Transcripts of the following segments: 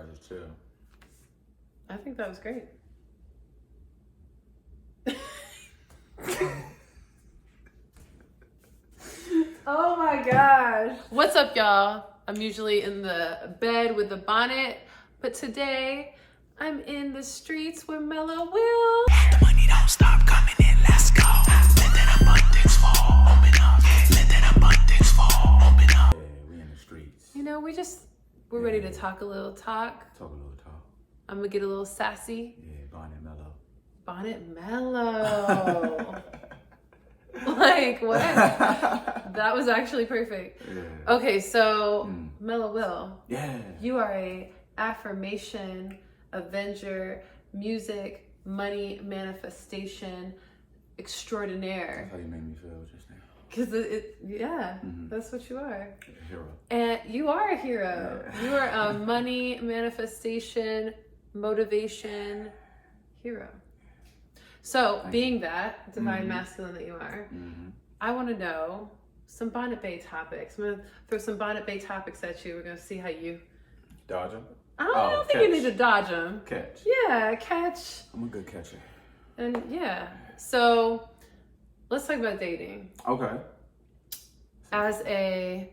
I just chill. I think that was great. Oh my gosh. What's up, y'all? I'm usually in the bed with the bonnet, but today I'm in the streets with Mello will. The money don't stop coming in, let's go. Let that abundance fall, open up. Let that abundance fall, open up. Yeah, we in the streets. You know, we're ready to talk a little talk. Talk a little talk. I'm gonna get a little sassy. Yeah, Bonnet Mello. Bonnet Mello. Like, what? That was actually perfect. Yeah. Okay, so Mello Will. Yeah. You are a affirmation, avenger, music, money manifestation extraordinaire. That's how you made me feel just now. Because that's what you are. A hero. And you are a hero. Yeah. You are a money manifestation, motivation hero. So, being that divine masculine that you are, I want to know some Bonnet Bay topics. I'm going to throw some Bonnet Bay topics at you. We're going to see how you... Dodge him? I don't think you need to dodge them. Catch. Yeah, catch. I'm a good catcher. And yeah. So, let's talk about dating. Okay. As a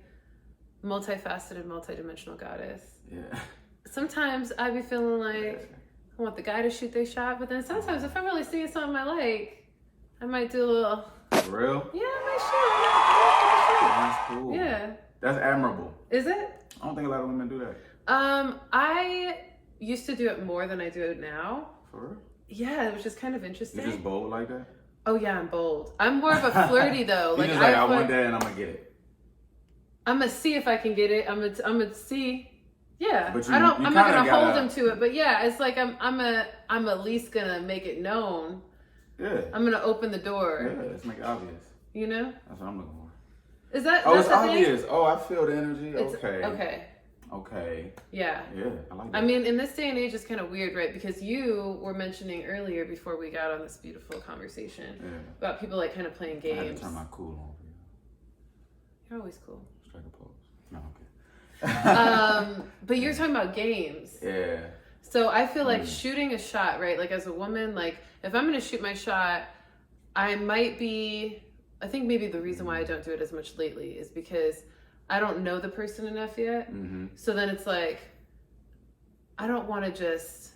multifaceted, multidimensional goddess, Yeah. sometimes I be feeling like I want the guy to shoot their shot, but then sometimes if I'm really seeing something I like, I might do a little... For real? Yeah, I That's cool. might shoot. Yeah. That's admirable. Is it? I don't think a lot of women do that. I used to do it more than I do it now. For real? Yeah, which is kind of interesting. You just bold like that? Oh yeah, I'm bold. I'm more of a flirty though. You just I want that and I'm gonna get it. I'm gonna see if I can get it. I'm gonna see. Yeah, But I'm not gonna hold gotta... him to it, but yeah, it's like I'm at least gonna make it known. Yeah. I'm gonna open the door. Yeah, let's make it obvious. You know? That's what I'm looking for. Is that? Oh, that's it's the thing? obvious. Oh, I feel the energy. It's, okay. Okay. Okay. Yeah. Yeah, I like that. I mean, in this day and age, it's kind of weird, right? Because you were mentioning earlier before we got on this beautiful conversation about people like kind of playing games. I had to turn my cool on for you. You're always cool. Strike a pose. No, okay. But you're talking about games. Yeah. So I feel like shooting a shot, right? Like as a woman, like if I'm going to shoot my shot, I think maybe the reason why I don't do it as much lately is because I don't know the person enough yet. So then it's like, I don't want to just,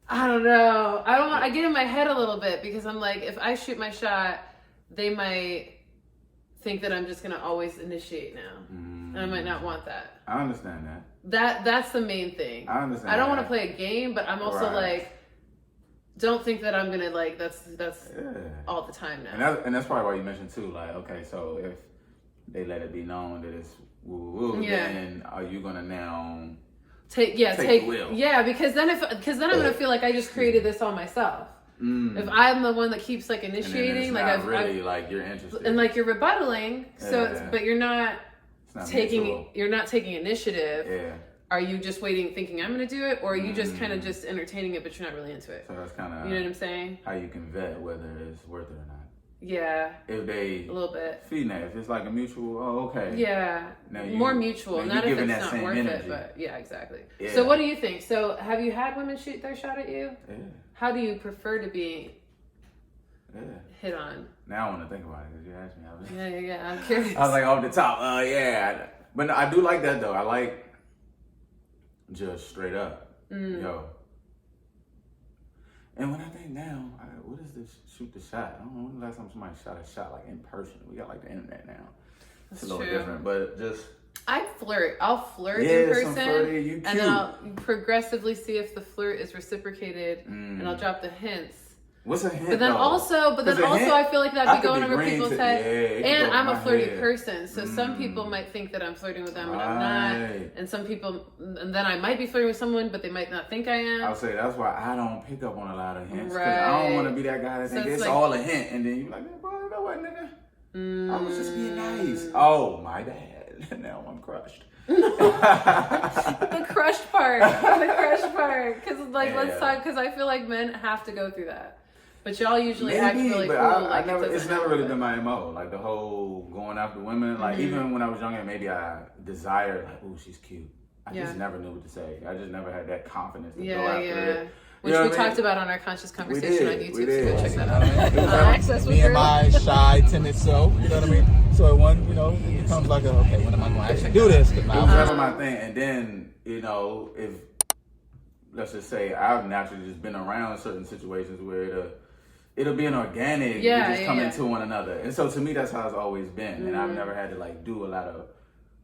I don't know. I get in my head a little bit because I'm like, if I shoot my shot, they might think that I'm just going to always initiate now. And I might not want that. I understand that. That's the main thing. I understand. I don't want to play a game, but I'm also like, don't think that I'm gonna like that's all the time now. And that's probably why you mentioned too. Like, okay, so if they let it be known that it's woo, then are you gonna now take will? Yeah, because then I'm gonna feel like I just created this all myself. If I'm the one that keeps like initiating, like I've really like you're interested and like you're rebuttaling, so but you're not taking initiative. Yeah. Are you just waiting, thinking I'm going to do it, or are you just kind of just entertaining it, but you're not really into it? So that's kind of, you know what I'm saying? How you can vet whether it's worth it or not. Yeah. If they a little bit. If it's like a mutual, okay. Yeah. More mutual, not if it's not worth it, but yeah, exactly. Yeah. So what do you think? So have you had women shoot their shot at you? Yeah. How do you prefer to be hit on? Now I want to think about it because you asked me. Yeah. I'm curious. I was like off the top. Yeah. But no, I do like that though. I like just straight up. Yo. And when I think now, what is this shoot the shot? I don't know when the last time somebody shot a shot like in person. We got like the internet now. It's a little different, but just... I flirt. I'll flirt in person, flirty, and then I'll progressively see if the flirt is reciprocated, and I'll drop the hints. What's a hint? But then also, I feel like that'd be going over people's head. And I'm a flirty person, so some people might think that I'm flirting with them, and I'm not. And some people, and then I might be flirting with someone, but they might not think I am. I'll say that's why I don't pick up on a lot of hints. Right. I don't want to be that guy that thinks it's like, all a hint, and then you're like, man, bro, you know what, nigga? I was just being nice. Oh, my bad. Now I'm crushed. The crushed part. Because let's talk. Because I feel like men have to go through that. But y'all usually act really cool. It's never really been my MO. Like the whole going after women. Like even when I was younger, maybe I desired like, oh, she's cute. I just never knew what to say. I just never had that confidence to go Yeah, after it. Which we talked about on our Conscious Conversation on YouTube, so go check that out. Access me and my shy, timid self, you know what I mean? So at one, you know, it becomes like, okay, when am I going to actually do this? It was never my thing. And then, you know, if, let's just say, I've naturally just been around certain situations where it'll be an organic, we just come into one another. And so to me, that's how it's always been. And I've never had to like do a lot of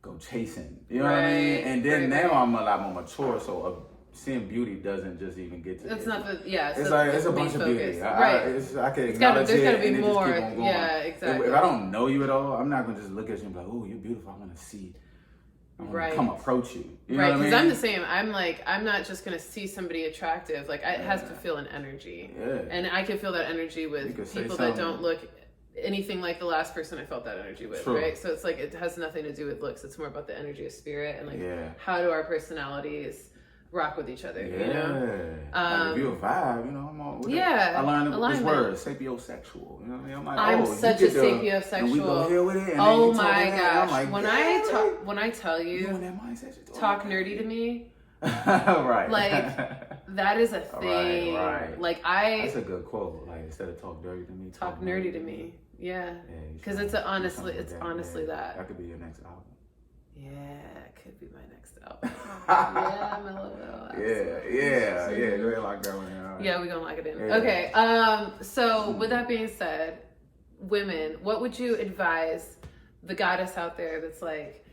go chasing, you know what I mean? And then now I'm a lot more mature, so seeing beauty doesn't just even get to it's it. not the it's like it's a bunch of beauty. I can acknowledge there's gotta it be and more. Just keep on going. Yeah, exactly. If I don't know you at all, I'm not gonna just look at you and be like, "Oh, you're beautiful. I want to see." I want to come approach you. You know what I mean? Because I'm the same. I'm like, I'm not just gonna see somebody attractive. Like it has to feel an energy. Yeah. And I can feel that energy with people that don't look anything like the last person I felt that energy with, right? So it's like it has nothing to do with looks. It's more about the energy of spirit and like how do our personalities rock with each other, you know? Like if you're a vibe, you know, I'm all with it. I learned this word, sapiosexual. You know what I mean? I'm like, I'm such a sapiosexual. And we go here with it. And oh my gosh! Like, when I tell you, talk nerdy to me, right? Like that is a thing. Right. Like that's a good quote. Like instead of talk dirty to me, talk nerdy to me. Yeah. Because it's honestly that. That could be your next album. Yeah, it could be my next album. Yeah, Mello. Yeah. Go ahead, lock that one in. Right. Yeah, we're gonna lock it in. Yeah. Okay. So with that being said, women, what would you advise the goddess out there that's like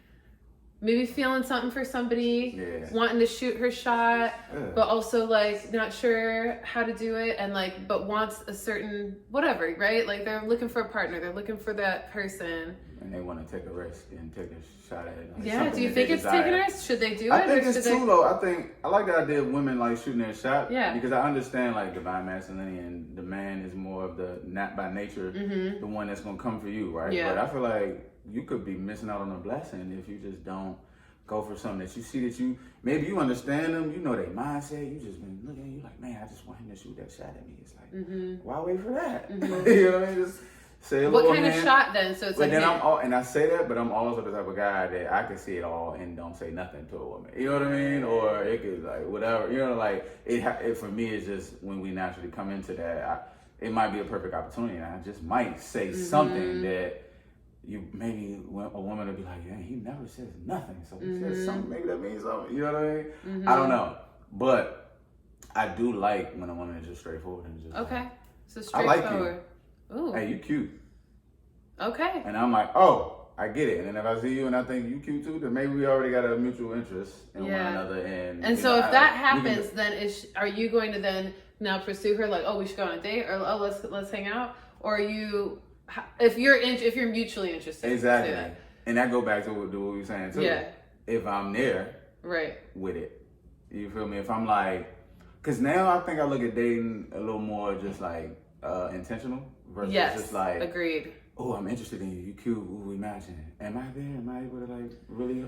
maybe feeling something for somebody, wanting to shoot her shot, but also like not sure how to do it, and like but wants a certain whatever, right? Like they're looking for a partner, they're looking for that person. And they want to take a risk and take a shot at it. Like do you think it's taking a risk? Should they do it? I think it's too low. I like the idea of women like shooting their shot. Yeah. Because I understand like divine masculinity and the man is more of the not by nature the one that's gonna come for you, right? Yeah. But I feel like you could be missing out on a blessing if you just don't go for something that you see that you maybe you understand them, you know their mindset. You just been looking at you like, man, I just want him to shoot that shot at me. It's like, why wait for that? You know what I mean? Just say a little. What kind of shot then? So it's but like. Then and I say that, but I'm also the type of guy that I can see it all and don't say nothing to a woman. You know what I mean? Or it could like whatever. You know, like it for me. It's just when we naturally come into that, it might be a perfect opportunity, and I just might say something that. You maybe a woman will be like, yeah, he never says nothing, so he says something. Maybe that means something. You know what I mean? I don't know, but I do like when a woman is just straightforward and just so straightforward. I like you. Ooh. Hey, you cute. Okay. And I'm like, oh, I get it. And then if I see you and I think you cute too, then maybe we already got a mutual interest in one another. And so if that happens, then are you going to then now pursue her like, oh, we should go on a date, or oh, let's hang out, or are you? If you're mutually interested, exactly, and that go back to what we were saying too. Yeah. If I'm there, with it, you feel me? If I'm like, because now I think I look at dating a little more just like intentional versus just like agreed. Oh, I'm interested in you. You cute. Ooh, we matching. Am I there? Am I able to like really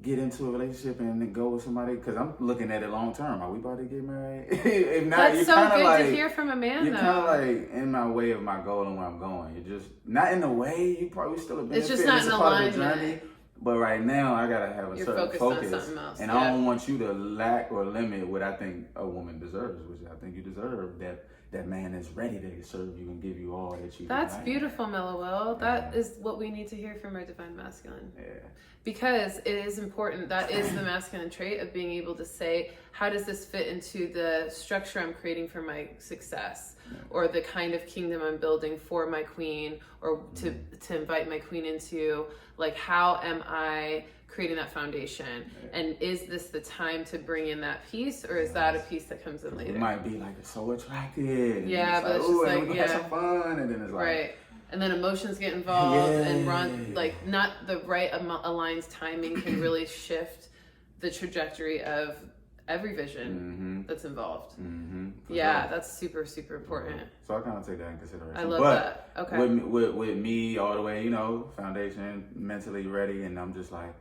get into a relationship and then go with somebody? Because I'm looking at it long term. Are we about to get married? If not, that's so good like, to hear from a man. You're kind of like in my way of my goal and where I'm going. You're just not in the way. You probably still a benefit. It's just not in alignment. Journey. But right now, I gotta have a certain focus, on something else, and I don't want you to lack or limit what I think a woman deserves, which I think you deserve. That man is ready to serve you and give you all that you. That's beautiful, Mello. That is what we need to hear from our divine masculine. Yeah. Because it is important. That is the masculine trait of being able to say, how does this fit into the structure I'm creating for my success, or the kind of kingdom I'm building for my queen, or to invite my queen into. Like, how am I creating that foundation? And is this the time to bring in that piece, or is that a piece that comes in later? It might be like, it's so attractive. Yeah, but it's just like, have some fun, and then it's like, right. And then emotions get involved, and like not the right aligned timing can really shift the trajectory of every vision that's involved. That's super, super important. So I kind of take that in consideration. I love that. Okay. With me all the way, foundation, mentally ready, and I'm just like,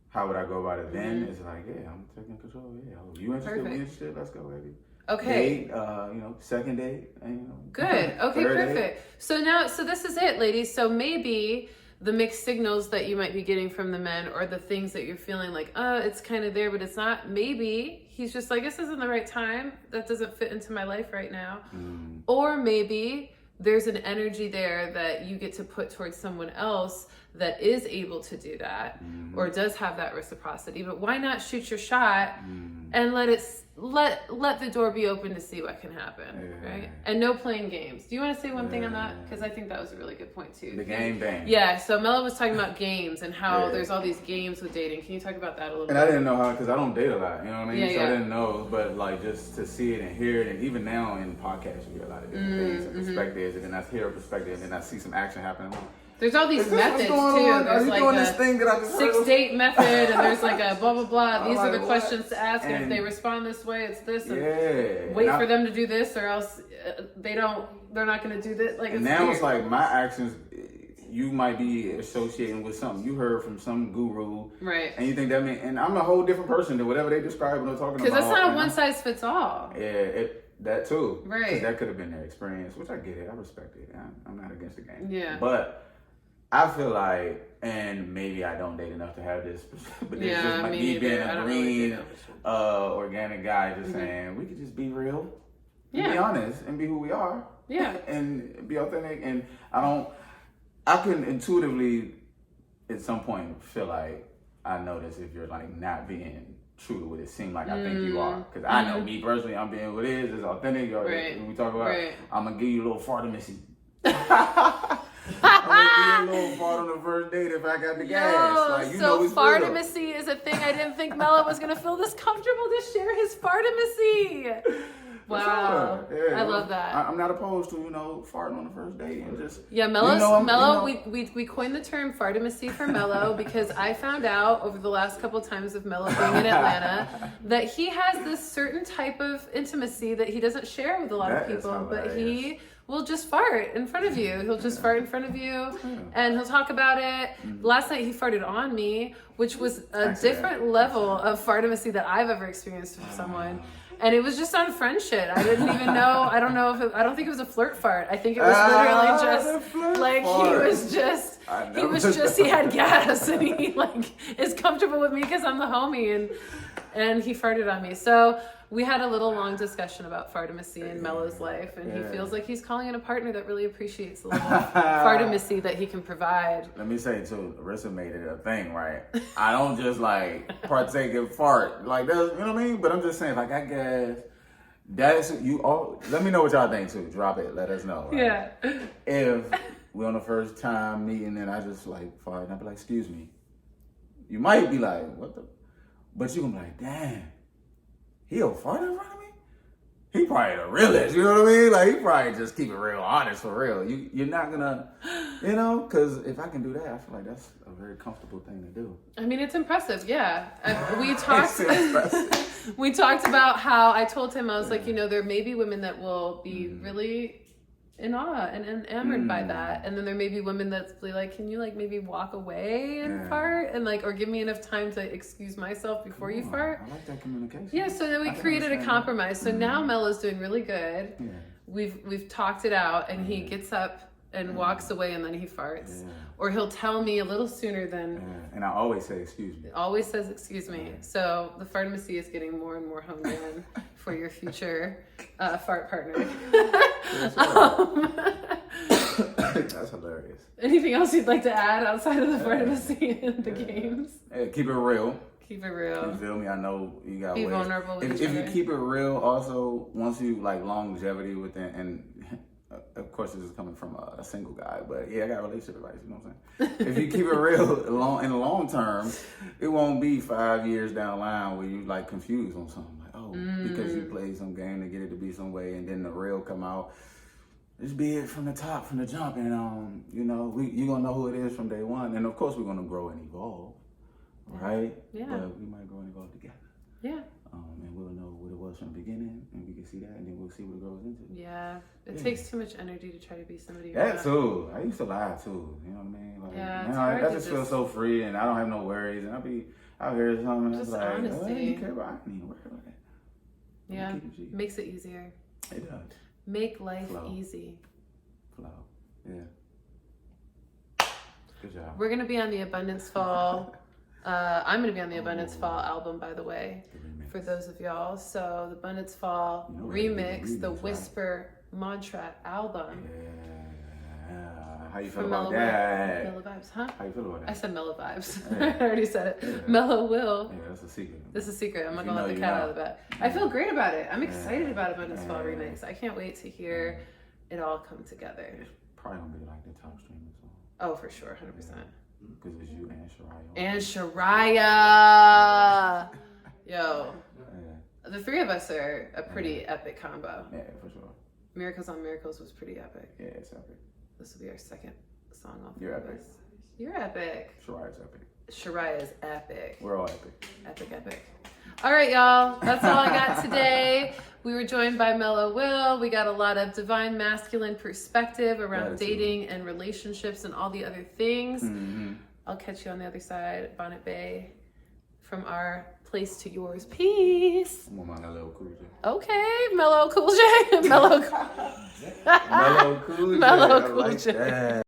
how would I go about it then? It's like, I'm taking control. Yeah, you interested? We interested? Let's go, baby. Okay. Date, second date, and Good. Okay, perfect. Date. So this is it, ladies. So maybe the mixed signals that you might be getting from the men, or the things that you're feeling like, it's kind of there, but it's not. Maybe he's just like, this isn't the right time. That doesn't fit into my life right now. Or maybe there's an energy there that you get to put towards someone else that is able to do that, or does have that reciprocity. But why not shoot your shot and let the door be open to see what can happen, right? And no playing games. Do you want to say one thing on that? Because I think that was a really good point too. The game bang. Yeah, so Mello was talking about games and how there's all these games with dating. Can you talk about that a little bit? And I didn't know how, because I don't date a lot, you know what I mean? Yeah, so I didn't know, but like just to see it and hear it, and even now in podcasts you hear a lot of different things and perspectives, and then I hear a perspective, and then I see some action happening. There's all these methods too. On? There's like this thing that I just 6-date method, and there's like a blah blah blah. These are the questions to ask, and if they respond this way, it's this. And wait for them to do this, or else they're not going to do this. Like, and now it's like my actions, you might be associating with something you heard from some guru, right? And you think that means, and I'm a whole different person than whatever they describe when they're talking about. Because that's not a one size fits all. Yeah, that too, right? Because that could have been their experience, which I get it, I respect it. I'm not against the game, yeah, but I feel like, and maybe I don't date enough to have this, but it's just like me being a green, organic guy, just saying we could just be real, be honest, and be who we are, and be authentic. And I can intuitively, at some point, feel like I notice if you're like not being true to what it seems like I think you are, because I know me personally, I'm being what it is, it's authentic. When we talk about, I'm gonna give you a little fartimacy. I'm gonna give you a little fart on the first date if I got the gas. Like, you know, fartimacy is a thing. I didn't think Mello was gonna feel this comfortable to share his fartimacy. Wow, sure. I love that. I'm not opposed to farting on the first date and just Mello. We coined the term fartimacy for Mello because I found out over the last couple times of Mello being in Atlanta that he has this certain type of intimacy that he doesn't share with a lot of people, but he will just fart in front of you. He'll just fart in front of you, and he'll talk about it. Last night he farted on me, which was a different level of fartimacy that I've ever experienced from someone. And it was just on friend shit. I didn't even know. I don't think it was a flirt fart. I think it was literally just like he had gas and he like is comfortable with me because I'm the homie and he farted on me. So we had a little long discussion about fartimacy in Mello's life, and he feels like he's calling in a partner that really appreciates the little fartimacy that he can provide. Let me say too, Larissa made it a thing, right? I don't just like partake in fart like that, you know what I mean? But I'm just saying, like, I guess that's you all. Let me know what y'all think too. Drop it. Let us know. Right? Yeah. If we're on the first time meeting and I just like fart and I be like, excuse me, you might be like, what the? But you gonna be like, damn. He'll fart in front of me? He probably the realest, you know what I mean? Like, he probably just keep it real honest for real. You're not gonna, because if I can do that, I feel like that's a very comfortable thing to do. I mean, it's impressive, yeah. We talked about how I told him, I was like, there may be women that will be really in awe and enamored by that, and then there may be women that's like, can you like maybe walk away and fart and like, or give me enough time to excuse myself before you fart. I like that communication. Yeah, so then we created a compromise. So now Mello's doing really good. We've talked it out, and he gets up and walks away, and then he farts, or he'll tell me a little sooner than. And I always say excuse me. Always says excuse me. So the fartimacy is getting more and more honed in for your future fart partner. That's hilarious. Anything else you'd like to add outside of the fartimacy and the games? Hey, keep it real. Keep it real. You feel me? I know you got be vulnerable with if you keep it real, also once you like longevity with it, and of course this is coming from a single guy, but I got relationship advice, you know what I'm saying? If you keep it real in the long term, it won't be 5 years down the line where you like confused on something like, because you played some game to get it to be some way, and then the real come out. Just be it from the top, from the jump, and you're gonna know who it is from day one, and of course we're gonna grow and evolve, right? Yeah. But we might grow and evolve together. Yeah. And we'll know what it was from the beginning, and we can see that, and then we'll see what it grows into. Yeah. It takes too much energy to try to be somebody. That too. I used to lie too. You know what I mean? Like, now I just feel so free, and I don't have no worries, and I'll be out here or something. And just like, honesty. You care about? I don't even worry about that. Yeah. Makes it easier. It does. Make life easy. Flow. Yeah. Good job. We're gonna be on the Abundance Fall. I'm gonna be on the Abundance Fall album, by the way, for those of y'all. So the Abundance Fall remix, the Whisper Mantra album. Yeah. How you feel about that? Mellow vibes, huh? How you feel about that? I said mellow vibes. I already said it. Yeah. Mellow will. Yeah, that's a secret. This is a secret. I'm not gonna let the cat out of the bag. I feel great about it. I'm excited about Abundance Fall remix. I can't wait to hear it all come together. It's probably gonna be like the top streaming song. Oh, for sure, 100%. Because it's you and Shariah. And Shariah. Yo. Yeah. The three of us are a pretty epic combo. Yeah, for sure. Miracles on Miracles was pretty epic. Yeah, it's epic. This will be our second song off. You're epic. You're epic. Shariah's epic. Shariah's epic. We're all epic. Epic. All right, y'all. That's all I got today. We were joined by Mello Will. We got a lot of divine masculine perspective around dating and relationships and all the other things. Mm-hmm. I'll catch you on the other side, Bonnet Bay, from our place to yours. Peace. I'm on my Mello Cool J. Okay, Mello Cool J. Mello Cool J. Mello Cool J.